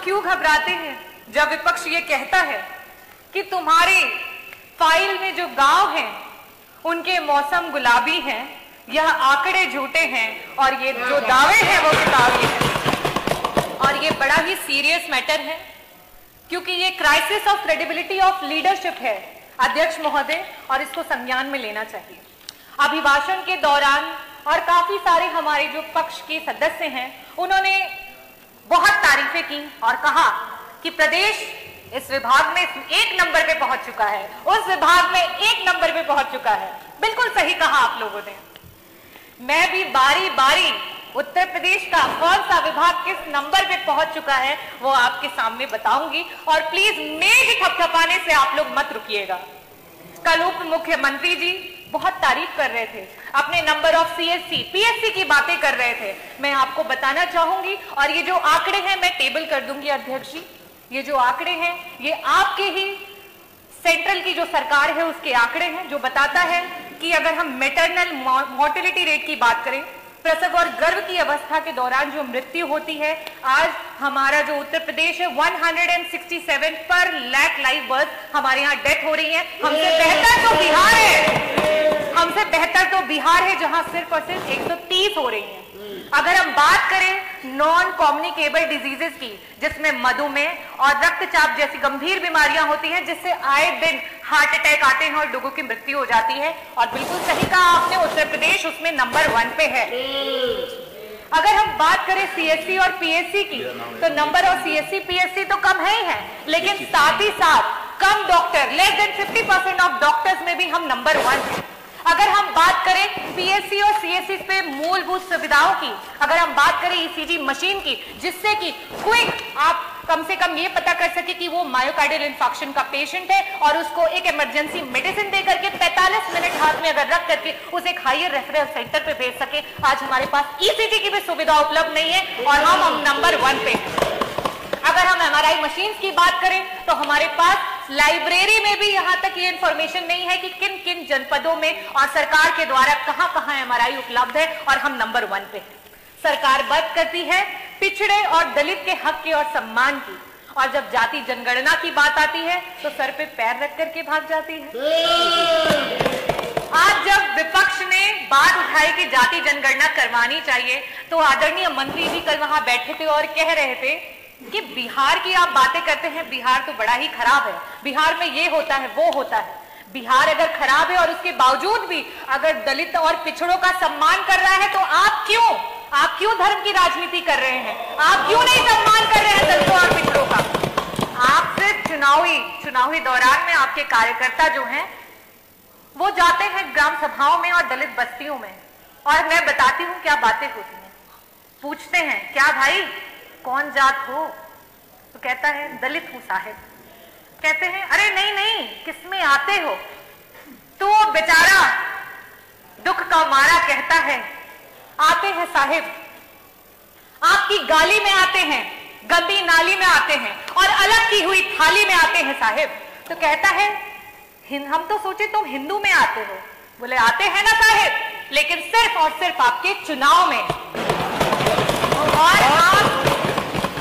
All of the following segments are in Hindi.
क्यों घबराते हैं जब विपक्ष ये कहता है कि तुम्हारी फाइल में जो गांव हैं उनके मौसम गुलाबी हैं, यह आंकड़े झूठे हैं और ये जो दावे हैं वो किताबी हैं। और ये बड़ा ही सीरियस मैटर है क्योंकि ये crisis of credibility of leadership है अध्यक्ष महोदय, और इसको संज्ञान में लेना चाहिए। अभिभाषण के दौरान और काफी सारे हमारे जो पक्ष के सदस्य हैं उन्होंने बहुत तारीफें की और कहा कि प्रदेश इस विभाग में 1 नंबर पे पहुंच चुका है, उस विभाग में 1 नंबर पे पहुंच चुका है। बिल्कुल सही कहा आप लोगों ने। मैं भी बारी बारी उत्तर प्रदेश का कौन सा विभाग किस नंबर पे पहुंच चुका है वो आपके सामने बताऊंगी, और प्लीज मेज थपथपाने से आप लोग मत रुकिएगा। कल उप मुख्यमंत्री जी बहुत तारीफ कर रहे थे, अपने नंबर ऑफ सीएससी पीएससी की बातें कर रहे थे। मैं आपको बताना चाहूंगी, और ये जो आंकड़े हैं मैं टेबल कर दूंगी अध्यक्ष जी, ये जो आंकड़े हैं ये आपके ही सेंट्रल की जो सरकार है उसके आंकड़े हैं, जो बताता है कि अगर हम मैटरनल मोर्टेलिटी रेट की बात करें, प्रसव और गर्भ की अवस्था के दौरान जो मृत्यु होती है, आज हमारा जो उत्तर प्रदेश है 167 पर लाख लाइव बर्थ हमारे यहाँ डेथ हो रही है। हमसे बेहतर तो बिहार है, हमसे बेहतर तो बिहार है जहां सिर्फ और सिर्फ 130 हो रही है। अगर हम बात करें नॉन कम्युनिकेबल डिजीजेस की, जिसमें मधुमेह और रक्तचाप जैसी गंभीर बीमारियां होती हैं, जिससे आए दिन हार्ट अटैक आते हैं और लोगों की मृत्यु हो जाती है, और बिल्कुल सही कहा आपने, उत्तर प्रदेश उसमें नंबर 1 पे है। अगर हम बात करें सीएससी और पीएससी की, तो नंबर और सीएससी पीएससी तो कम है ही है, लेकिन साथ ही साथ कम doctor, less than 50% of doctors में भी हम नंबर 1 है। अगर हम बात करें पीएससी और सीएससी पे मूलभूत सुविधाओं की, अगर हम बात करें ईसीजी मशीन की, जिससे कि क्विक आप कम से कम ये पता कर सके कि वो मायोकार्डियल इंफार्क्शन का पेशेंट है, और उसको एक इमरजेंसी मेडिसिन दे करके 45 मिनट हाथ में अगर रख करके उसे एक हायर रेफरल सेंटर पे भेज सके, आज हमारे पास ईसीजी की भी सुविधा उपलब्ध नहीं है और हम नंबर 1 पे हैं। अगर हम एमआरआई मशीन की बात करें तो हमारे पास लाइब्रेरी में भी यहां तक ये इंफॉर्मेशन नहीं है कि किन किन जनपदों में और सरकार के द्वारा कहां कहां एमआरआई उपलब्ध है, और हम नंबर 1 पे हैं। सरकार बात करती है पिछड़े और दलित के हक की और सम्मान की, और जब जाति जनगणना की बात आती है तो सर पे पैर रख करके भाग जाती है। आज जब विपक्ष ने बात उठाई कि जाति जनगणना करवानी चाहिए, तो आदरणीय मंत्री जी कल वहां बैठे थे और कह रहे थे कि बिहार की आप बातें करते हैं, बिहार तो बड़ा ही खराब है, बिहार में ये होता है वो होता है। बिहार अगर खराब है और उसके बावजूद भी अगर दलित और पिछड़ों का सम्मान कर रहा है, तो आप क्यों धर्म की राजनीति कर रहे हैं? आप क्यों नहीं सम्मान कर रहे हैं दलितों और पिछड़ों का? आप सिर्फ चुनावी दौरान में आपके कार्यकर्ता जो हैं वो जाते हैं ग्राम सभाओं में और दलित बस्तियों में, और मैं बताती हूँ क्या बातें होती हैं। पूछते हैं क्या भाई कौन जात हो, तो कहता है दलित हूं साहिब। कहते हैं अरे नहीं नहीं किसमें आते हो, तो बेचारा दुख का मारा कहता है आते हैं साहिब, आपकी गाली में आते हैं, गंदी नाली में आते हैं, और अलग की हुई थाली में आते हैं साहिब। तो कहता है हम तो सोचे तुम हिंदू में आते हो। बोले आते हैं ना साहिब, लेकिन सिर्फ और सिर्फ आपके चुनाव में। और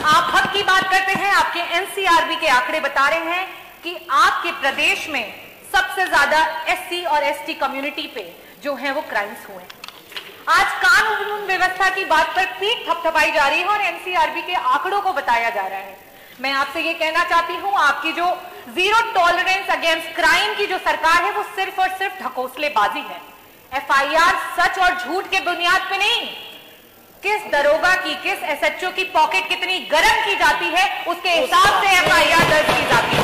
आप हक की बात करते हैं, आपके एनसीआरबी के आंकड़े बता रहे हैं कि आपके प्रदेश में सबसे ज्यादा एससी और एसटी कम्युनिटी पे जो है वो क्राइम्स हुए। आज कानून व्यवस्था की बात पर पीठ थपथपाई जा रही है और एनसीआरबी के आंकड़ों को बताया जा रहा है। मैं आपसे ये कहना चाहती हूं, आपकी जो जीरो टॉलरेंस अगेंस्ट क्राइम की जो सरकार है वो सिर्फ और सिर्फ ढकोसलेबाजी है। एफआईआर सच और झूठ के बुनियाद पे नहीं, किस दरोगा की, किस एसएचओ की पॉकेट कितनी गर्म की जाती है उसके हिसाब से एफआईआर दर्ज की जाती है।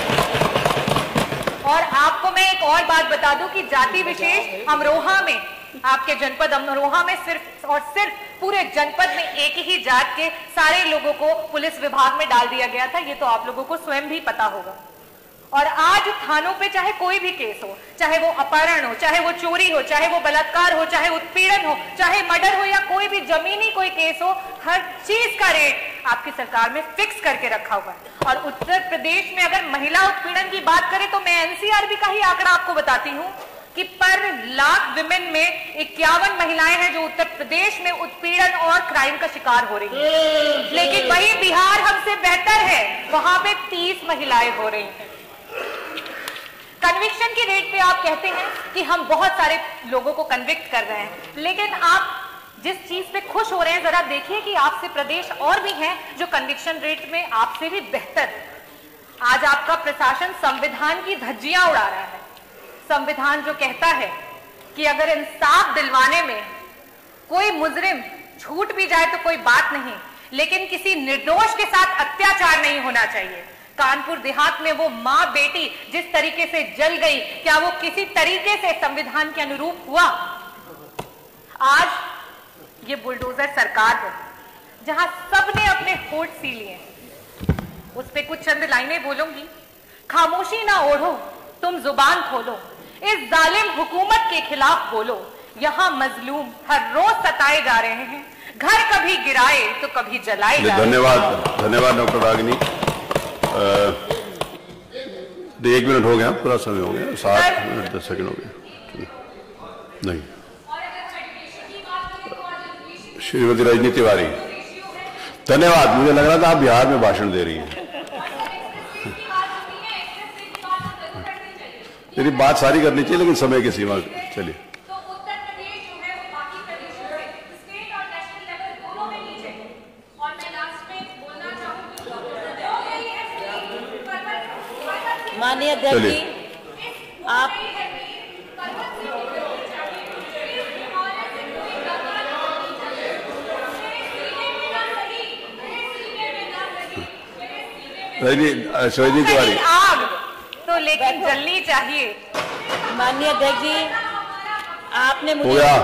और आपको मैं एक और बात बता दूं कि जाति विशेष अमरोहा में, आपके जनपद अमरोहा में सिर्फ और सिर्फ पूरे जनपद में एक ही जात के सारे लोगों को पुलिस विभाग में डाल दिया गया था। ये तो आप लोगों को स्वयं भी पता होगा। और आज थानों पे चाहे कोई भी केस हो, चाहे वो अपहरण हो, चाहे वो चोरी हो, चाहे वो बलात्कार हो, चाहे उत्पीड़न हो, चाहे मर्डर हो, या कोई भी जमीनी कोई केस हो, हर चीज का रेट आपकी सरकार में फिक्स करके रखा हुआ है। और उत्तर प्रदेश में अगर महिला उत्पीड़न की बात करें तो मैं एनसीआरबी का ही आंकड़ा आपको बताती हूँ कि पर लाख विमेन में 51 महिलाएं हैं जो उत्तर प्रदेश में उत्पीड़न और क्राइम का शिकार हो रही हैं, लेकिन वही बिहार हमसे बेहतर है, वहां पे 30 महिलाएं हो रही हैं। कन्विक्शन की रेट पे आप कहते हैं कि हम बहुत सारे लोगों को कन्विक्ट कर रहे हैं, लेकिन आप जिस चीज पे खुश हो रहे हैं जरा देखिए कि आपसे प्रदेश और भी हैं जो कन्विक्शन रेट में आपसे भी बेहतर है। आज आपका प्रशासन संविधान की धज्जियां उड़ा रहा है। संविधान जो कहता है कि अगर इंसाफ दिलवाने में कोई मुजरिम छूट भी जाए तो कोई बात नहीं, लेकिन किसी निर्दोष के साथ अत्याचार नहीं होना चाहिए। कानपुर देहात में वो मां बेटी जिस तरीके से जल गई, क्या वो किसी तरीके से संविधान के अनुरूप हुआ? आज ये बुलडोजर सरकार है जहां सबने अपने होठ सी लिए, उस पे कुछ चंद लाइनें बोलूंगी। खामोशी ना ओढ़ो, तुम जुबान खोलो, इस जालिम हुकूमत के खिलाफ बोलो। यहाँ मजलूम हर रोज सताए जा रहे हैं, घर कभी गिराए तो कभी जलाए जा रहे हैं। धन्यवाद डॉक्टर रागिनी। 1 मिनट हो गया, पूरा समय हो गया, 7 मिनट 10 सेकंड हो गए। नहीं, श्रीमती रजनी तिवारी, धन्यवाद। मुझे लग रहा था आप बिहार में भाषण दे रही हैं। मेरी बात सारी करनी चाहिए लेकिन समय की सीमा। चलिए, तो उत्तर प्रदेश जो है वो बाकी प्रदेशों से स्टेट और नेशनल लेवल दोनों में नीचे है। और मैं लास्ट में बोलना चाहूंगी, माननीय अध्यक्ष जी, आप रजनी तिवारी, आग तो लेकिन जलनी चाहिए। माननीय अध्यक्ष जी, आपने हो मुझे गया।